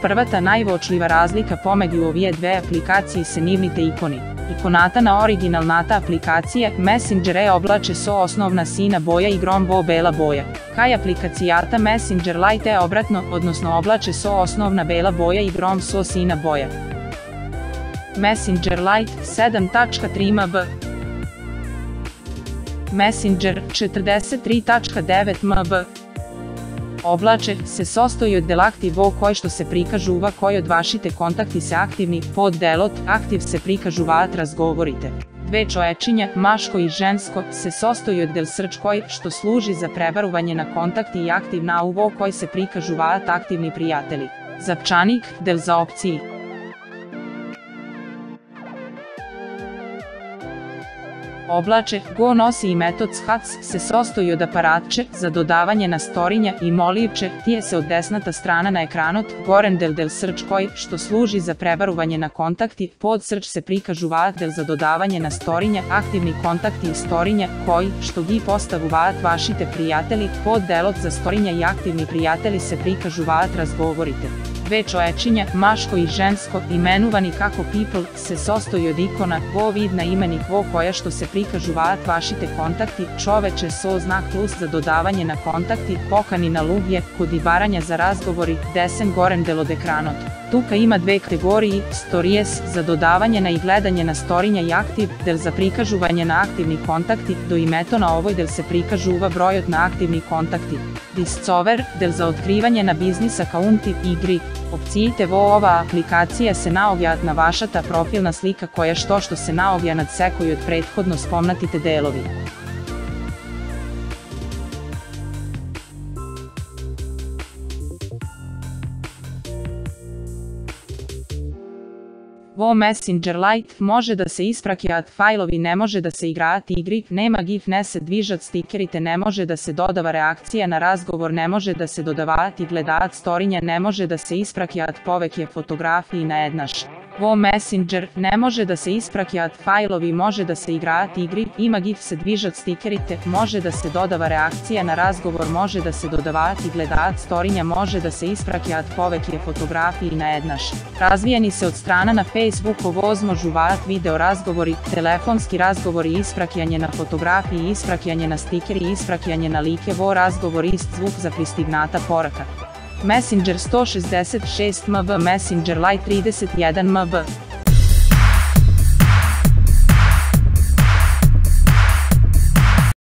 Prvata najvočljiva razlika pomeđu ovije dve aplikacije se nivnite ikoni. Ikonata na originalnata aplikacije Messenger oblače so osnovna sina boja i grom bo bela boja. Kaj aplikacijata Messenger Lite obratno, odnosno oblače so osnovna bela boja i grom so sina boja. Messenger Lite 7.3 MB Messenger 43.9 MB Oblače se sastoji od delaktivo koji što se prikažuva koji od vašite kontakti se aktivni, pod delot, aktiv se prikažuvat razgovorite. Dve čovečinja, maško i žensko, se sastoji od del srč koji što služi za prebaruvanje na kontakti i aktiv na uvo koji se prikažuvat aktivni prijatelji. Zapčanik, del za opciji. Oblače, go nosi i metod SHAC se sastoji od aparatče za dodavanje na storinja i molivče, tije se od desnata strana na ekranot, goren del srč koji što služi za prebaruvanje na kontakti, pod srč se prikažuvat del za dodavanje na storinja, aktivni kontakti i storinja, koji što vi postavuvat vašite prijatelji, pod delot za storinja i aktivni prijatelji se prikažuvat razgovorite. Dve čovečinja, maško i žensko, imenuvani kako people, se sastoji od ikona, vo vidna imenik vo koja što se prikažuvat vašite kontakti, čoveče so znak plus za dodavanje na kontakti, pokani na lugje, kod ibaranja za razgovori, desen goren del od ekranot. Tuka ima dve kategoriji, stories za dodavanje na i gledanje na storinja i aktiv, del za prikažuvanje na aktivni kontakti, do imeto na ovoj del se prikažuva brojot na aktivni kontakti. Discover, del za otkrivanje na biznis akaunti, igri. Opcijite vo ova aplikacija se naogjat na vašata profilna slika koja što se naogja nad sekoj od prethodno spomnatite delovi. Vo Messenger Lite može da se isprakijat fajlovi, ne može da se igrat igri, nema gif, ne se dvižat stikerite, ne može da se dodava reakcija na razgovor, ne može da se dodavat i gledat storinja, ne može da se isprakijat povekje fotografiji na jednaš. Vo Messenger ne može da se isprakijat fajlovi, može da se igrat igri, ima gif se dvižat stikerite, može da se dodava reakcija na razgovor, može da se dodavat i gledat storinja, može da se isprakijat povekje fotografiji na jednaš. Razvijeni se od strana na Facebooku voz možuvat video razgovori, telefonski razgovori, isprakijanje na fotografiji, isprakijanje na stikeri, isprakijanje na like vo razgovor, ist zvuk za pristignata poraka. Messenger 166 MB, Messenger Lite 31 MB.